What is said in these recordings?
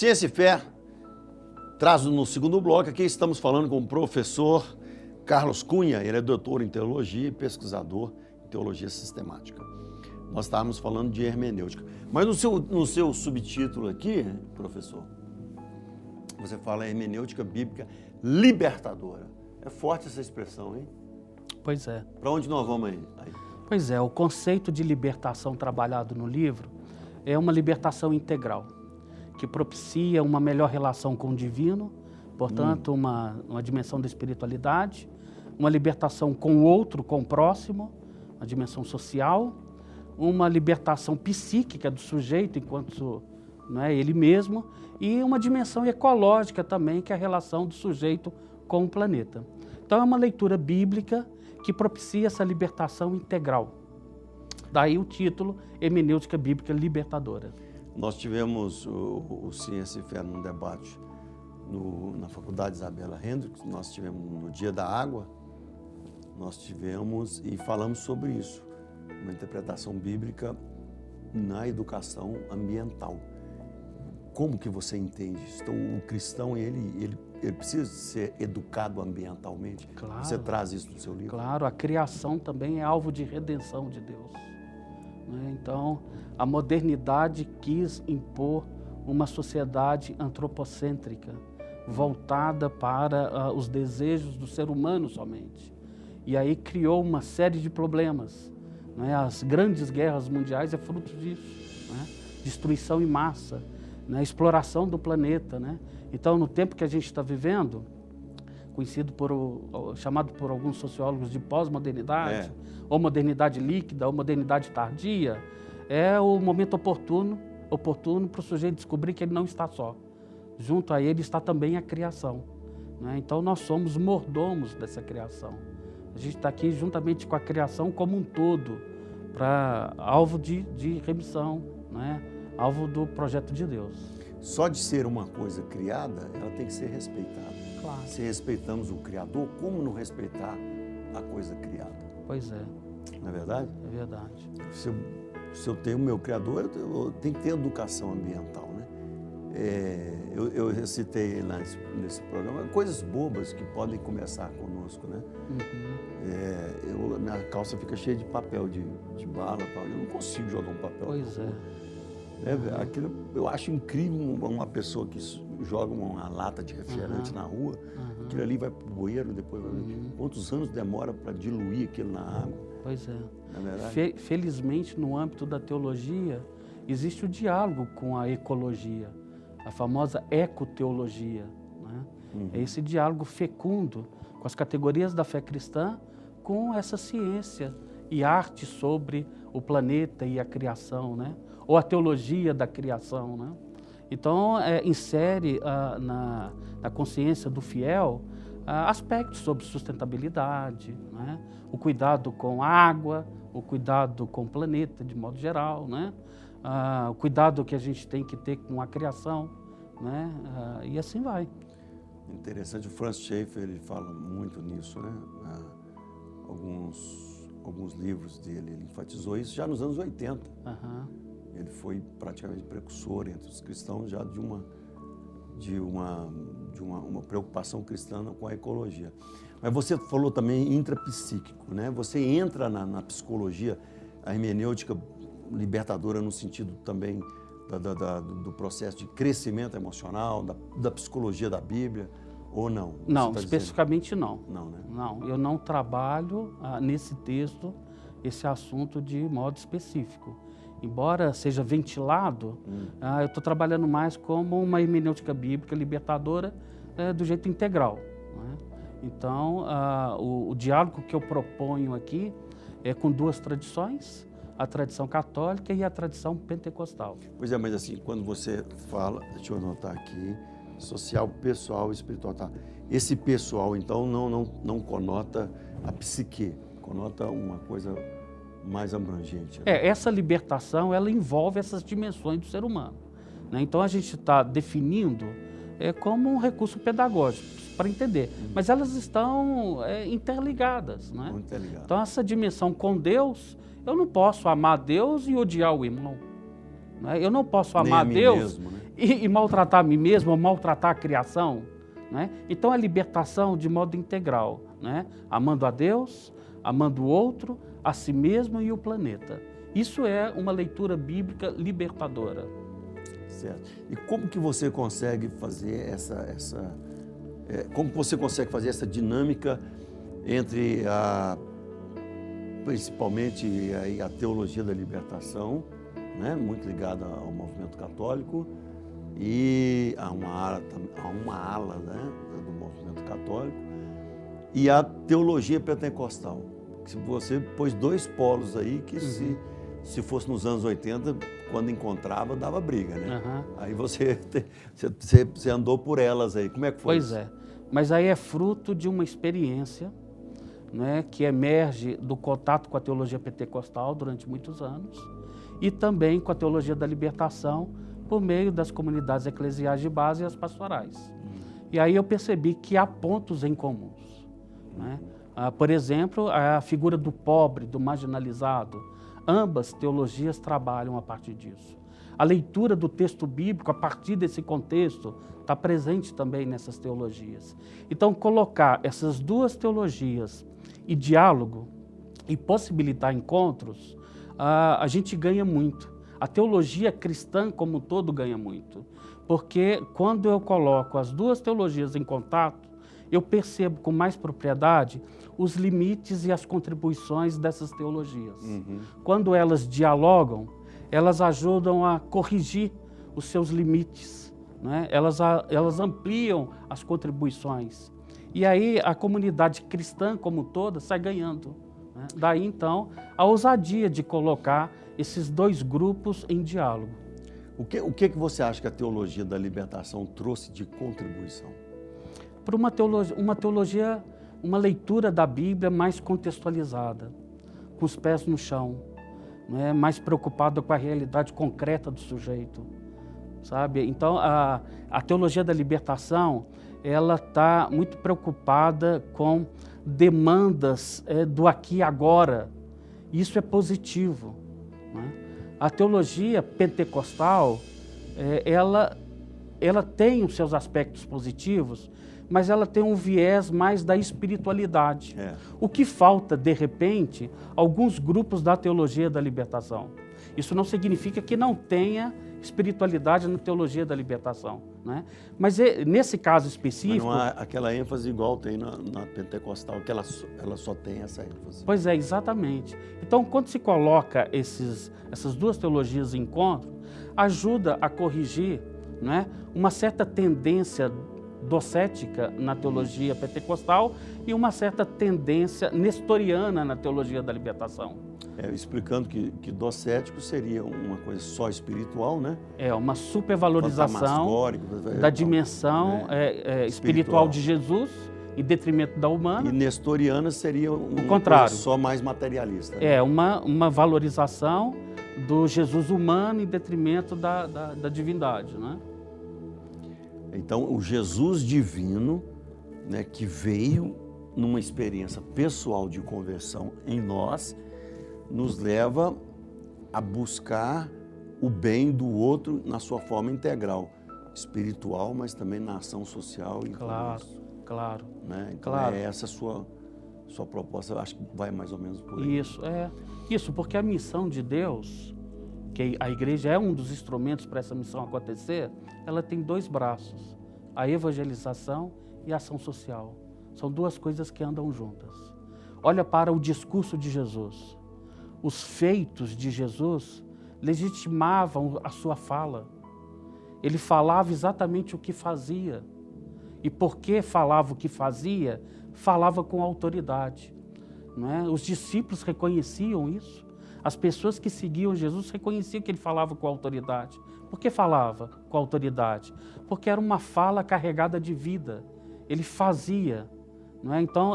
Ciência e Fé traz no segundo bloco. Aqui estamos falando com o professor Carlos Cunha. Ele é doutor em teologia e pesquisador em teologia sistemática. Nós estávamos falando de hermenêutica. Mas no seu subtítulo aqui, professor, você fala hermenêutica bíblica libertadora. É forte essa expressão, hein? Pois é. Para onde nós vamos aí? Pois é, o conceito de libertação trabalhado no livro é uma libertação integral, que propicia uma melhor relação com o divino, portanto, uma dimensão da espiritualidade, uma libertação com o outro, com o próximo, uma dimensão social, uma libertação psíquica do sujeito enquanto não é ele mesmo, e uma dimensão ecológica também, que é a relação do sujeito com o planeta. Então, é uma leitura bíblica que propicia essa libertação integral. Daí o título, Hermenêutica Bíblica Libertadora. Nós tivemos o Ciência e Fé num debate na Faculdade Isabela Hendricks, nós tivemos no Dia da Água, nós tivemos e falamos sobre isso, uma interpretação bíblica na educação ambiental. Como que você entende isso? Então, o cristão, ele precisa ser educado ambientalmente? Claro. Você traz isso no seu livro? Claro, a criação também é alvo de redenção de Deus. Então, a modernidade quis impor uma sociedade antropocêntrica, voltada para os desejos do ser humano somente. E aí criou uma série de problemas. As grandes guerras mundiais é fruto disso. Destruição em massa, exploração do planeta. Então, no tempo que a gente está vivendo, conhecido chamado por alguns sociólogos de pós-modernidade, ou modernidade líquida, ou modernidade tardia, é o momento oportuno para o sujeito descobrir que ele não está só. Junto a ele está também a criação. Então, nós somos mordomos dessa criação. A gente está aqui juntamente com a criação como um todo, para alvo de remissão, alvo do projeto de Deus. Só de ser uma coisa criada, ela tem que ser respeitada. Claro. Se respeitamos o Criador, como não respeitar a coisa criada? Pois é. Não é verdade? É verdade. Se eu tenho o meu Criador, eu tenho que ter educação ambiental, eu recitei nesse programa coisas bobas que podem começar conosco, minha calça fica cheia de papel, de bala, eu não consigo jogar um papel. Pois é. Aquilo, eu acho incrível uma pessoa que joga uma lata de refrigerante na rua, aquilo ali vai para o bueiro, depois quantos anos demora para diluir aquilo na água? Pois é. Não é verdade? Felizmente, no âmbito da teologia, existe o diálogo com a ecologia, a famosa ecoteologia. É esse diálogo fecundo com as categorias da fé cristã, com essa ciência e arte sobre o planeta e a criação, ou a teologia da criação. Então, insere na consciência do fiel aspectos sobre sustentabilidade, o cuidado com a água, o cuidado com o planeta de modo geral, o cuidado que a gente tem que ter com a criação, e assim vai. Interessante, o Franz Schaeffer, ele fala muito nisso, alguns livros dele, ele enfatizou isso já nos anos 80. Ele foi praticamente precursor entre os cristãos já de uma preocupação cristã com a ecologia. Mas você falou também intrapsíquico, Você entra na psicologia, a hermenêutica libertadora no sentido também do processo de crescimento emocional, da psicologia da Bíblia, ou não? Não, especificamente não. Não, Não, eu não trabalho nesse texto esse assunto de modo específico. Embora seja ventilado, eu estou trabalhando mais como uma hermenêutica bíblica libertadora do jeito integral. Então, o diálogo que eu proponho aqui é com duas tradições, a tradição católica e a tradição pentecostal. Pois é, mas assim, quando você fala, deixa eu anotar aqui, social, pessoal e espiritual, tá? Esse pessoal, então, não conota a psique, conota uma coisa mais abrangente. Essa libertação, ela envolve essas dimensões do ser humano. Então, a gente está definindo como um recurso pedagógico, para entender. Mas elas estão interligadas. Interligadas. Então, essa dimensão com Deus, eu não posso amar Deus e odiar o irmão. Eu não posso amar Deus e maltratar a mim mesmo, ou maltratar a criação, né? Então é libertação de modo integral, né? Amando a Deus, amando o outro, a si mesmo e o planeta. Isso é uma leitura bíblica libertadora. Certo. E como que você consegue fazer como você consegue fazer essa dinâmica entre principalmente a teologia da libertação, né, muito ligada ao movimento católico, e a uma ala, né, do movimento católico, e a teologia pentecostal? Você pôs dois polos aí que se fosse nos anos 80, quando encontrava, dava briga, né? Aí você andou por elas aí. Como é que foi Pois isso? é. Mas aí é fruto de uma experiência, né, que emerge do contato com a teologia pentecostal durante muitos anos e também com a teologia da libertação por meio das comunidades eclesiais de base e as pastorais. E aí eu percebi que há pontos em comuns, né? Por exemplo, a figura do pobre, do marginalizado. Ambas teologias trabalham a partir disso. A leitura do texto bíblico, a partir desse contexto, está presente também nessas teologias. Então, colocar essas duas teologias em diálogo e possibilitar encontros, a gente ganha muito. A teologia cristã como um todo ganha muito. Porque quando eu coloco as duas teologias em contato, eu percebo com mais propriedade os limites e as contribuições dessas teologias. Quando elas dialogam, elas ajudam a corrigir os seus limites, né? Elas ampliam as contribuições. E aí a comunidade cristã como toda sai ganhando, né? Daí então a ousadia de colocar esses dois grupos em diálogo. O que você acha que a teologia da libertação trouxe de contribuição? Para uma leitura da Bíblia mais contextualizada, com os pés no chão, né? Mais preocupada com a realidade concreta do sujeito, sabe? Então, a teologia da libertação, ela está muito preocupada com demandas do aqui e agora. Isso é positivo, né? A teologia pentecostal, ela tem os seus aspectos positivos, mas ela tem um viés mais da espiritualidade. O que falta, de repente, alguns grupos da teologia da libertação. Isso não significa que não tenha espiritualidade na teologia da libertação, né? Mas nesse caso específico... Mas não há aquela ênfase igual tem na pentecostal, que ela só tem essa ênfase. Pois é, exatamente. Então, quando se coloca essas duas teologias em encontro, ajuda a corrigir, né, uma certa tendência docética na teologia pentecostal e uma certa tendência nestoriana na teologia da libertação. Explicando que docético seria uma coisa só espiritual, né? Uma supervalorização da dimensão espiritual de Jesus em detrimento da humana. E nestoriana seria o contrário, só mais materialista. Né? Uma valorização do Jesus humano em detrimento da divindade, né? Então, o Jesus divino, né, que veio numa experiência pessoal de conversão em nós, nos leva a buscar o bem do outro na sua forma integral, espiritual, mas também na ação social. E claro. Né? Então, claro. Essa sua proposta, eu acho que vai mais ou menos por aí. Isso, porque a missão de Deus, que a igreja é um dos instrumentos para essa missão acontecer, ela tem dois braços, a evangelização e a ação social. São duas coisas que andam juntas. Olha para o discurso de Jesus. Os feitos de Jesus legitimavam a sua fala. Ele falava exatamente o que fazia. E porque falava o que fazia, falava com autoridade, não é? Os discípulos reconheciam isso. As pessoas que seguiam Jesus reconheciam que ele falava com autoridade. Por que falava com autoridade? Porque era uma fala carregada de vida. Ele fazia. Não é? Então,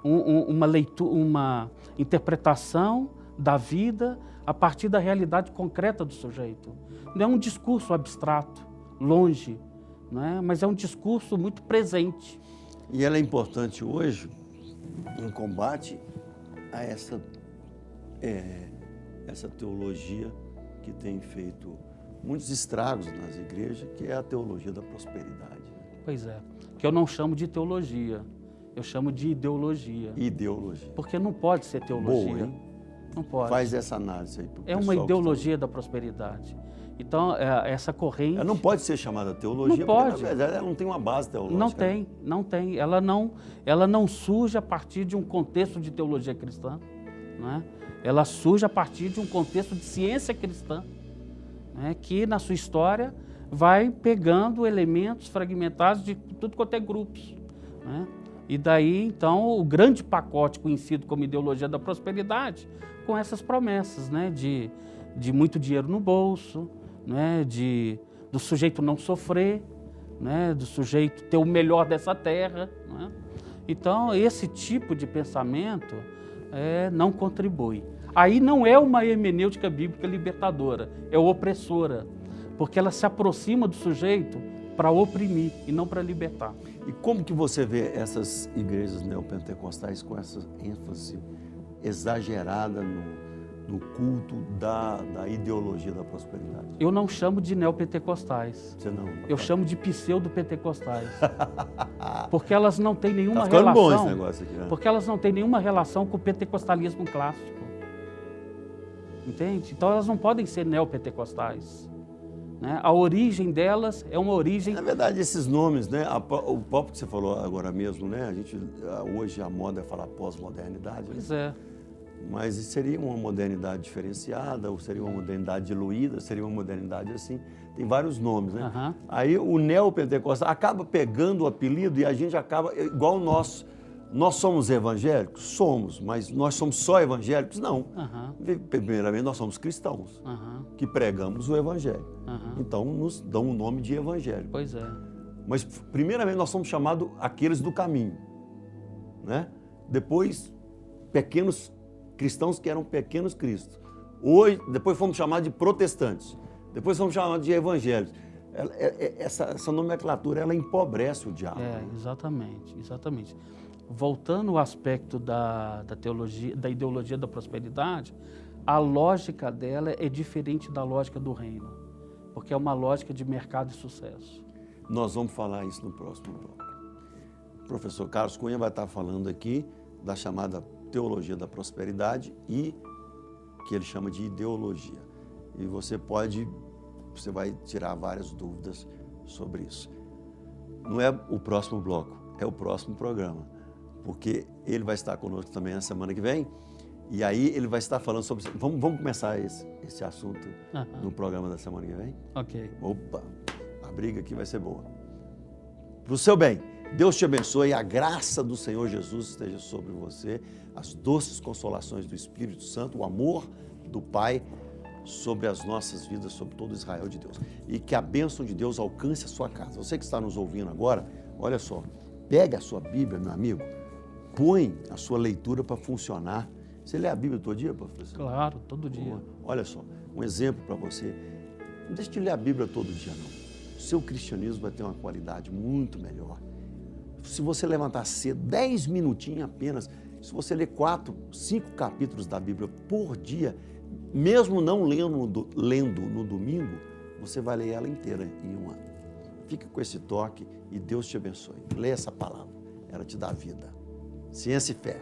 uma interpretação da vida a partir da realidade concreta do sujeito. Não é um discurso abstrato, longe, não é? Mas é um discurso muito presente. E ela é importante hoje em combate a essa teologia que tem feito muitos estragos nas igrejas, que é a teologia da prosperidade. Pois é, que eu não chamo de teologia, eu chamo de ideologia. Ideologia. Porque não pode ser teologia. Boa, hein? Não pode. Faz essa análise aí pro É uma ideologia da prosperidade. Então, essa corrente... Ela não pode ser chamada teologia, não pode. Porque, na verdade, ela não tem uma base teológica. Não tem. Ela não surge a partir de um contexto de teologia cristã, não é? Ela surge a partir de um contexto de ciência cristã, né? Que, na sua história, vai pegando elementos fragmentados de tudo quanto é grupos, né? E daí, então, o grande pacote conhecido como ideologia da prosperidade, com essas promessas, né? De muito dinheiro no bolso, né? Do sujeito não sofrer, né? Do sujeito ter o melhor dessa terra, né? Então, esse tipo de pensamento não contribui. Aí não é uma hermenêutica bíblica libertadora, é opressora, porque ela se aproxima do sujeito para oprimir e não para libertar. E como que você vê essas igrejas neopentecostais com essa ênfase exagerada no culto da ideologia da prosperidade? Eu não chamo de neopentecostais. Você não? Eu chamo de pseudo-pentecostais. Porque elas não têm nenhuma ficando relação. bom esse negócio aqui, né? Porque elas não têm nenhuma relação com o pentecostalismo clássico. Entende? Então elas não podem ser neopentecostais. Né? A origem delas é uma origem... Na verdade, esses nomes, né? O próprio que você falou agora mesmo, né? Hoje a moda é falar pós-modernidade. Pois né? Mas seria uma modernidade diferenciada, ou seria uma modernidade diluída, seria uma modernidade assim. Tem vários nomes, né? Uhum. Aí o neopentecostal acaba pegando o apelido e a gente acaba, igual nós. Nós somos evangélicos? Somos, mas nós somos só evangélicos? Não. Uhum. Primeiramente, nós somos cristãos, que pregamos o evangelho. Então, nos dão o nome de evangélico. Pois é. Mas, primeiramente, nós somos chamados aqueles do caminho, né? Depois, pequenos cristãos que eram pequenos cristos. Hoje, depois fomos chamados de protestantes. Depois fomos chamados de evangélicos. Essa nomenclatura, ela empobrece o diabo. Exatamente. Voltando ao aspecto da teologia, da ideologia da prosperidade, a lógica dela é diferente da lógica do reino, porque é uma lógica de mercado e sucesso. Nós vamos falar isso no próximo bloco. O professor Carlos Cunha vai estar falando aqui da chamada teologia da prosperidade e que ele chama de ideologia. E você vai tirar várias dúvidas sobre isso. Não é o próximo bloco, é o próximo programa, porque ele vai estar conosco também na semana que vem, e aí ele vai estar falando sobre... Vamos começar esse assunto no programa da semana que vem? Ok. Opa, a briga aqui vai ser boa. Para o seu bem, Deus te abençoe, a graça do Senhor Jesus esteja sobre você, as doces consolações do Espírito Santo, o amor do Pai sobre as nossas vidas, sobre todo Israel de Deus. E que a bênção de Deus alcance a sua casa. Você que está nos ouvindo agora, olha só, pega a sua Bíblia, meu amigo, põe a sua leitura para funcionar. Você lê a Bíblia todo dia, professor? Claro, todo dia. Olha só, um exemplo para você. Não deixe de ler a Bíblia todo dia, não. O seu cristianismo vai ter uma qualidade muito melhor. Se você levantar cedo, 10 minutinhos apenas, se você ler 4, 5 capítulos da Bíblia por dia, mesmo não lendo no domingo, você vai ler ela inteira em um ano. Fica com esse toque e Deus te abençoe. Lê essa palavra, ela te dá vida. Ciência e fé.